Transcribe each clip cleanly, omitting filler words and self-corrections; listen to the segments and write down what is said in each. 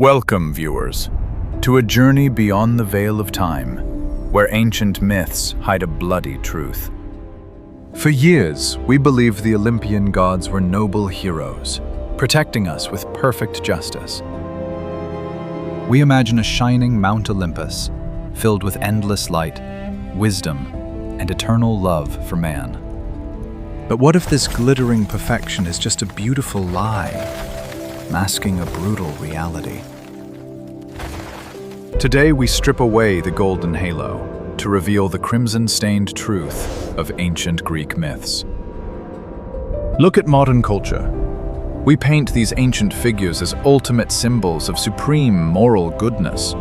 Welcome, viewers, to a journey beyond the veil of time, where ancient myths hide a bloody truth. For years, we believed the Olympian gods were noble heroes, protecting us with perfect justice. We imagine a shining Mount Olympus, filled with endless light, wisdom, and eternal love for man. But what if this glittering perfection is just a beautiful lie, masking a brutal reality? Today we strip away the golden halo to reveal the crimson-stained truth of ancient Greek myths. Look at modern culture. We paint these ancient figures as ultimate symbols of supreme moral goodness.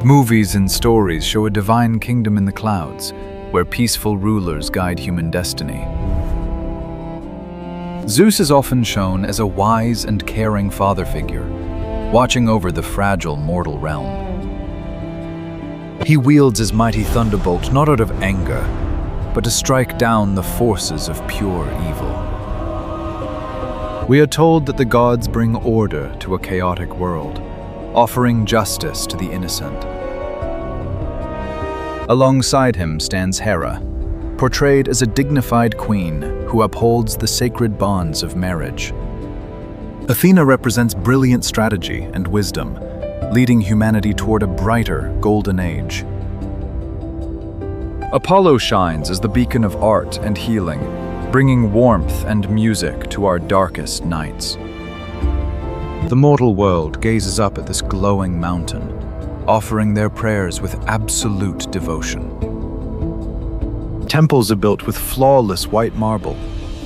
Movies and stories show a divine kingdom in the clouds, where peaceful rulers guide human destiny. Zeus is often shown as a wise and caring father figure, watching over the fragile mortal realm. He wields his mighty thunderbolt not out of anger, but to strike down the forces of pure evil. We are told that the gods bring order to a chaotic world, offering justice to the innocent. Alongside him stands Hera, portrayed as a dignified queen who upholds the sacred bonds of marriage. Athena represents brilliant strategy and wisdom, leading humanity toward a brighter golden age. Apollo shines as the beacon of art and healing, bringing warmth and music to our darkest nights. The mortal world gazes up at this glowing mountain, offering their prayers with absolute devotion. Temples are built with flawless white marble,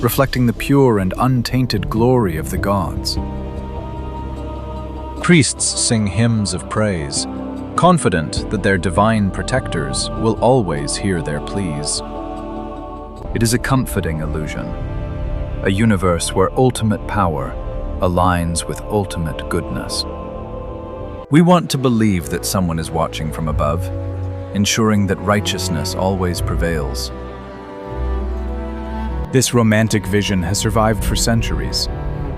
reflecting the pure and untainted glory of the gods. Priests sing hymns of praise, confident that their divine protectors will always hear their pleas. It is a comforting illusion, a universe where ultimate power aligns with ultimate goodness. We want to believe that someone is watching from above, ensuring that righteousness always prevails. This romantic vision has survived for centuries,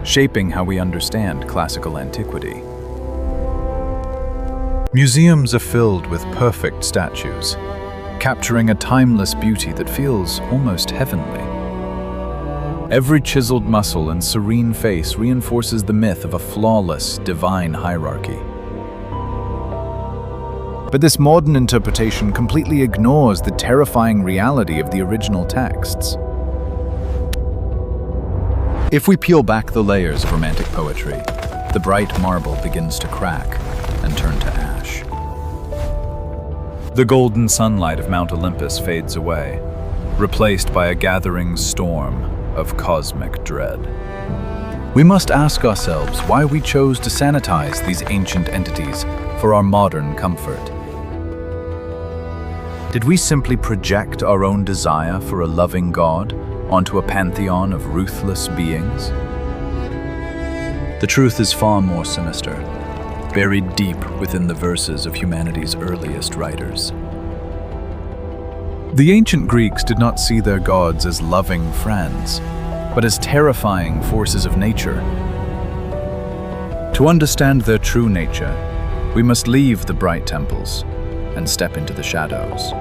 shaping how we understand classical antiquity. Museums are filled with perfect statues, capturing a timeless beauty that feels almost heavenly. Every chiseled muscle and serene face reinforces the myth of a flawless, divine hierarchy. But this modern interpretation completely ignores the terrifying reality of the original texts. If we peel back the layers of romantic poetry, the bright marble begins to crack and turn to ash. The golden sunlight of Mount Olympus fades away, replaced by a gathering storm of cosmic dread. We must ask ourselves why we chose to sanitize these ancient entities for our modern comfort. Did we simply project our own desire for a loving God onto a pantheon of ruthless beings? The truth is far more sinister, buried deep within the verses of humanity's earliest writers. The ancient Greeks did not see their gods as loving friends, but as terrifying forces of nature. To understand their true nature, we must leave the bright temples and step into the shadows.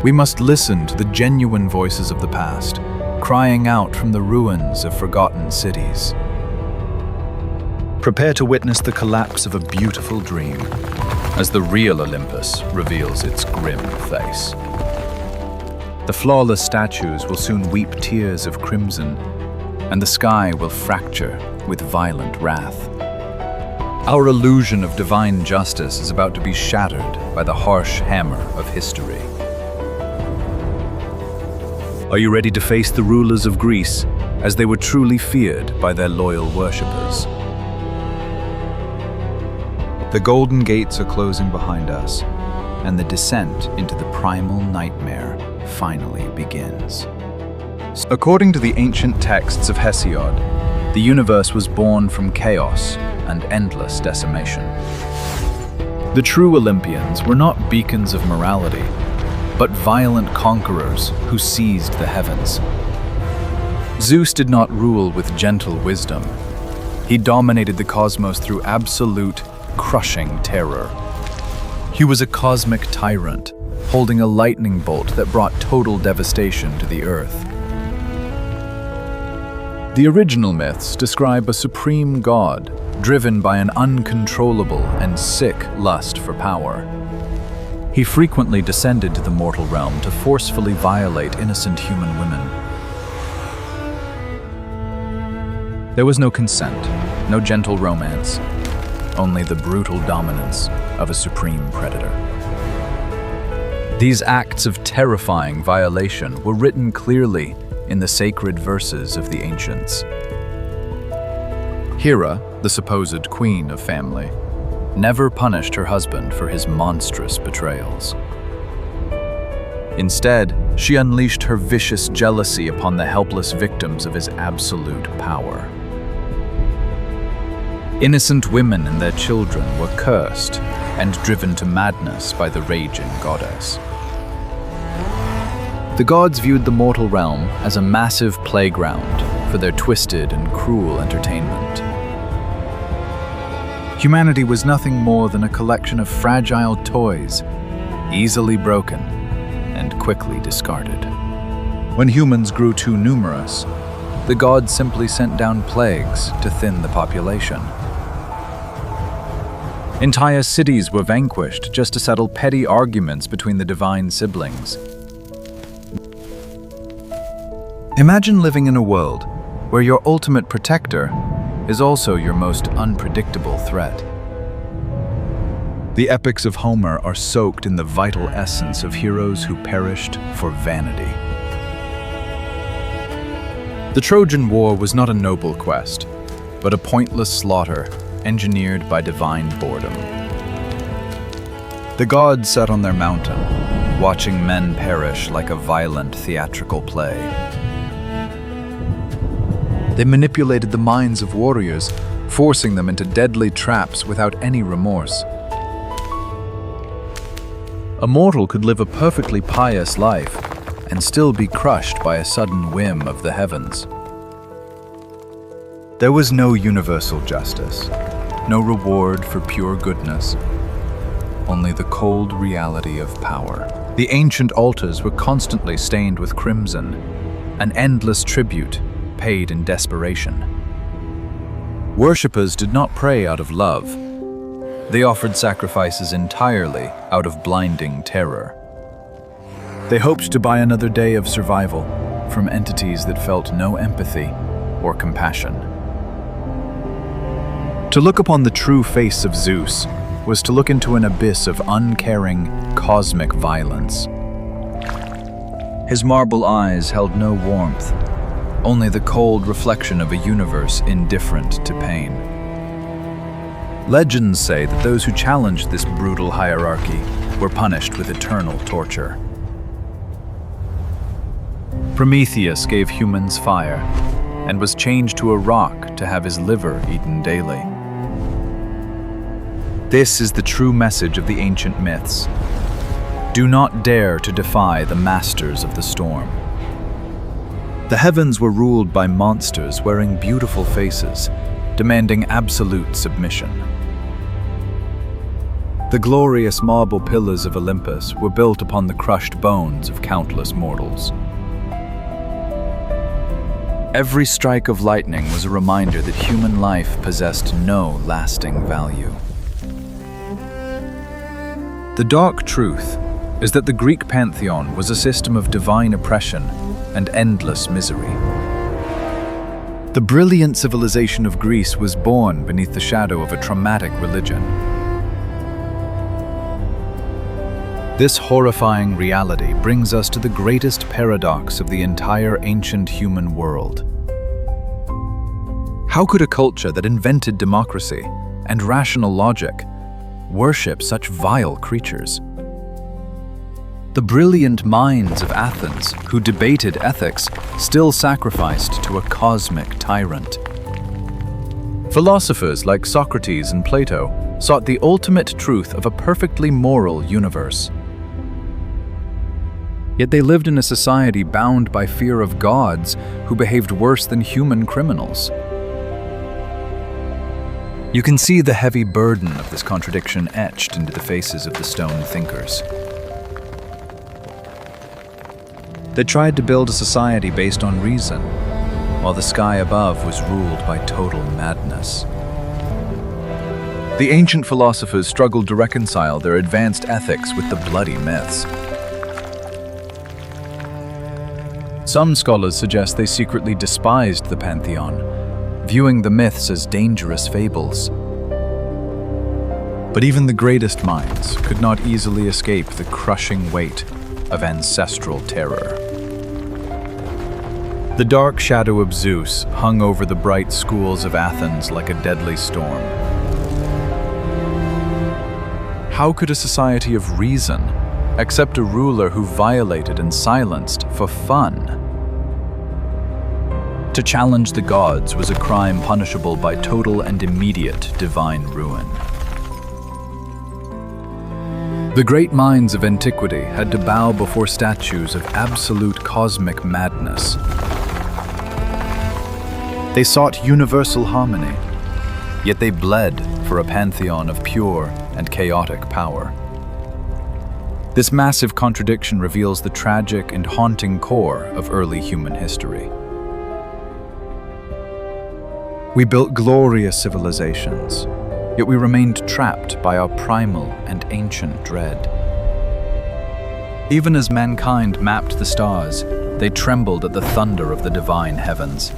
We must listen to the genuine voices of the past, crying out from the ruins of forgotten cities. Prepare to witness the collapse of a beautiful dream, as the real Olympus reveals its grim face. The flawless statues will soon weep tears of crimson, and the sky will fracture with violent wrath. Our illusion of divine justice is about to be shattered by the harsh hammer of history. Are you ready to face the rulers of Greece as they were truly feared by their loyal worshippers? The golden gates are closing behind us, and the descent into the primal nightmare finally begins. According to the ancient texts of Hesiod, the universe was born from chaos and endless decimation. The true Olympians were not beacons of morality, but violent conquerors who seized the heavens. Zeus did not rule with gentle wisdom, He dominated the cosmos through absolute, crushing terror. He was a cosmic tyrant, holding a lightning bolt that brought total devastation to the earth. The original myths describe a supreme god, driven by an uncontrollable and sick lust for power. He frequently descended to the mortal realm to forcefully violate innocent human women. There was no consent, no gentle romance, only the brutal dominance of a supreme predator. These acts of terrifying violation were written clearly in the sacred verses of the ancients. Hera, the supposed queen of family, never punished her husband for his monstrous betrayals. Instead, she unleashed her vicious jealousy upon the helpless victims of his absolute power. Innocent women and their children were cursed and driven to madness by the raging goddess. The gods viewed the mortal realm as a massive playground for their twisted and cruel entertainment. Humanity was nothing more than a collection of fragile toys, easily broken and quickly discarded. When humans grew too numerous, the gods simply sent down plagues to thin the population. Entire cities were vanquished just to settle petty arguments between the divine siblings. Imagine living in a world where your ultimate protector is also your most unpredictable threat. The epics of Homer are soaked in the vital essence of heroes who perished for vanity. The Trojan War was not a noble quest, but a pointless slaughter engineered by divine boredom. The gods sat on their mountain, watching men perish like a violent theatrical play. They manipulated the minds of warriors, forcing them into deadly traps without any remorse. A mortal could live a perfectly pious life and still be crushed by a sudden whim of the heavens. There was no universal justice, no reward for pure goodness, only the cold reality of power. The ancient altars were constantly stained with crimson, an endless tribute paid in desperation. Worshippers did not pray out of love. They offered sacrifices entirely out of blinding terror. They hoped to buy another day of survival from entities that felt no empathy or compassion. To look upon the true face of Zeus was to look into an abyss of uncaring, cosmic violence. His marble eyes held no warmth, only the cold reflection of a universe indifferent to pain. Legends say that those who challenged this brutal hierarchy were punished with eternal torture. Prometheus gave humans fire and was changed to a rock to have his liver eaten daily. This is the true message of the ancient myths. Do not dare to defy the masters of the storm. The heavens were ruled by monsters wearing beautiful faces, demanding absolute submission. The glorious marble pillars of Olympus were built upon the crushed bones of countless mortals. Every strike of lightning was a reminder that human life possessed no lasting value. The dark truth is that the Greek pantheon was a system of divine oppression and endless misery. The brilliant civilization of Greece was born beneath the shadow of a traumatic religion. This horrifying reality brings us to the greatest paradox of the entire ancient human world. How could a culture that invented democracy and rational logic worship such vile creatures? The brilliant minds of Athens, who debated ethics, still sacrificed to a cosmic tyrant. Philosophers like Socrates and Plato sought the ultimate truth of a perfectly moral universe. Yet they lived in a society bound by fear of gods who behaved worse than human criminals. You can see the heavy burden of this contradiction etched into the faces of the stone thinkers. They tried to build a society based on reason, while the sky above was ruled by total madness. The ancient philosophers struggled to reconcile their advanced ethics with the bloody myths. Some scholars suggest they secretly despised the pantheon, viewing the myths as dangerous fables. But even the greatest minds could not easily escape the crushing weight of ancestral terror. The dark shadow of Zeus hung over the bright schools of Athens like a deadly storm. How could a society of reason accept a ruler who violated and silenced for fun? To challenge the gods was a crime punishable by total and immediate divine ruin. The great minds of antiquity had to bow before statues of absolute cosmic madness. They sought universal harmony, yet they bled for a pantheon of pure and chaotic power. This massive contradiction reveals the tragic and haunting core of early human history. We built glorious civilizations, yet we remained trapped by our primal and ancient dread. Even as mankind mapped the stars, they trembled at the thunder of the divine heavens.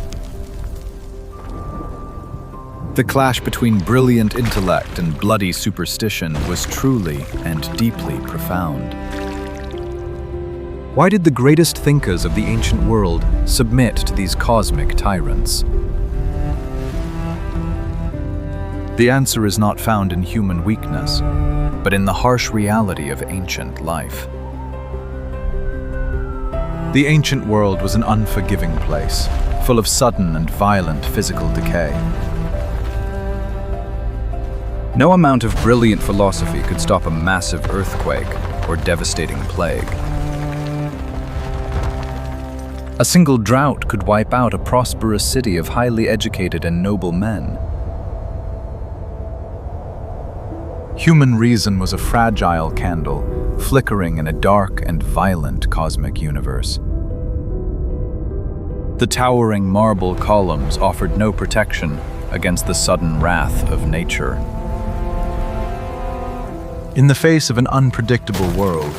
The clash between brilliant intellect and bloody superstition was truly and deeply profound. Why did the greatest thinkers of the ancient world submit to these cosmic tyrants? The answer is not found in human weakness, but in the harsh reality of ancient life. The ancient world was an unforgiving place, full of sudden and violent physical decay. No amount of brilliant philosophy could stop a massive earthquake or devastating plague. A single drought could wipe out a prosperous city of highly educated and noble men. Human reason was a fragile candle, flickering in a dark and violent cosmic universe. The towering marble columns offered no protection against the sudden wrath of nature. In the face of an unpredictable world,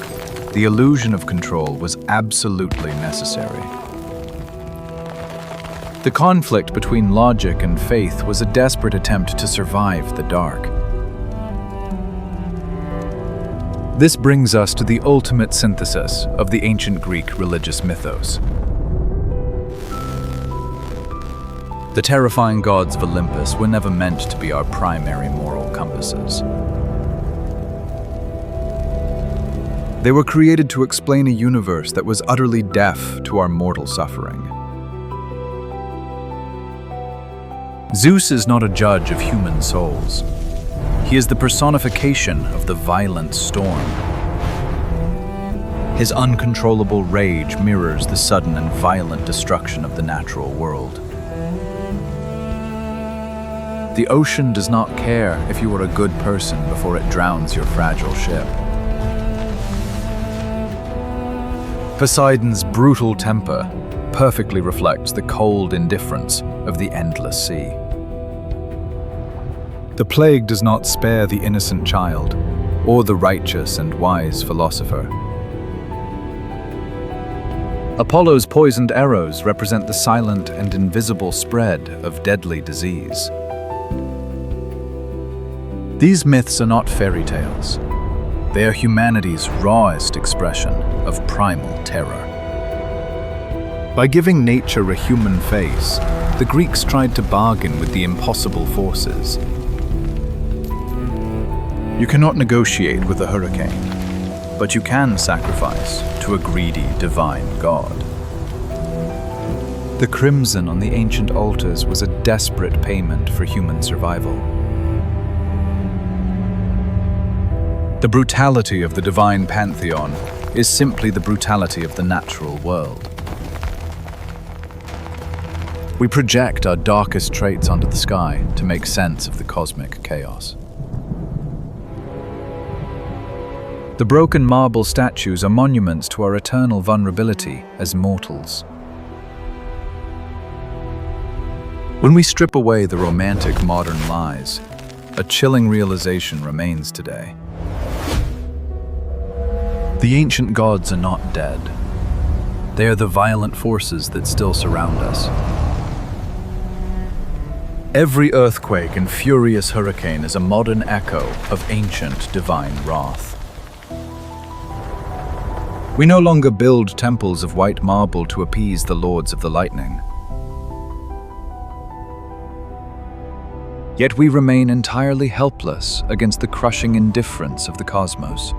the illusion of control was absolutely necessary. The conflict between logic and faith was a desperate attempt to survive the dark. This brings us to the ultimate synthesis of the ancient Greek religious mythos. The terrifying gods of Olympus were never meant to be our primary moral compasses. They were created to explain a universe that was utterly deaf to our mortal suffering. Zeus is not a judge of human souls. He is the personification of the violent storm. His uncontrollable rage mirrors the sudden and violent destruction of the natural world. The ocean does not care if you are a good person before it drowns your fragile ship. Poseidon's brutal temper perfectly reflects the cold indifference of the endless sea. The plague does not spare the innocent child or the righteous and wise philosopher. Apollo's poisoned arrows represent the silent and invisible spread of deadly disease. These myths are not fairy tales. They are humanity's rawest expression of primal terror. By giving nature a human face, the Greeks tried to bargain with the impossible forces. You cannot negotiate with a hurricane, but you can sacrifice to a greedy divine god. The crimson on the ancient altars was a desperate payment for human survival. The brutality of the divine pantheon is simply the brutality of the natural world. We project our darkest traits onto the sky to make sense of the cosmic chaos. The broken marble statues are monuments to our eternal vulnerability as mortals. When we strip away the romantic modern lies, a chilling realization remains today. The ancient gods are not dead. They are the violent forces that still surround us. Every earthquake and furious hurricane is a modern echo of ancient divine wrath. We no longer build temples of white marble to appease the lords of the lightning. Yet we remain entirely helpless against the crushing indifference of the cosmos.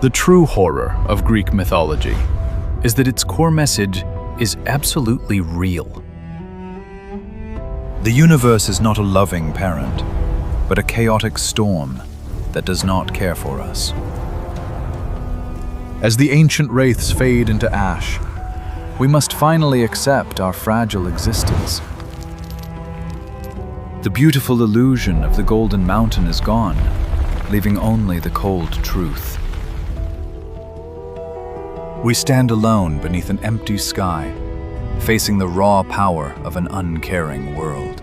The true horror of Greek mythology is that its core message is absolutely real. The universe is not a loving parent, but a chaotic storm that does not care for us. As the ancient wraiths fade into ash, we must finally accept our fragile existence. The beautiful illusion of the golden mountain is gone, leaving only the cold truth. We stand alone beneath an empty sky, facing the raw power of an uncaring world.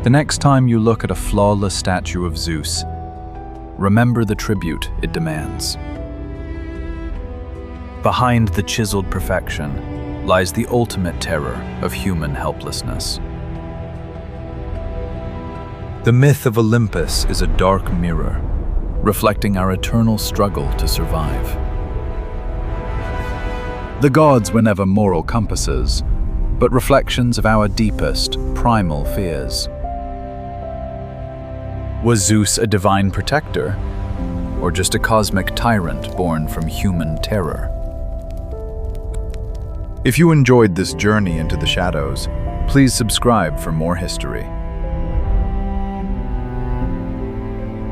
The next time you look at a flawless statue of Zeus, remember the tribute it demands. Behind the chiseled perfection lies the ultimate terror of human helplessness. The myth of Olympus is a dark mirror, reflecting our eternal struggle to survive. The gods were never moral compasses, but reflections of our deepest, primal fears. Was Zeus a divine protector, or just a cosmic tyrant born from human terror? If you enjoyed this journey into the shadows, please subscribe for more history.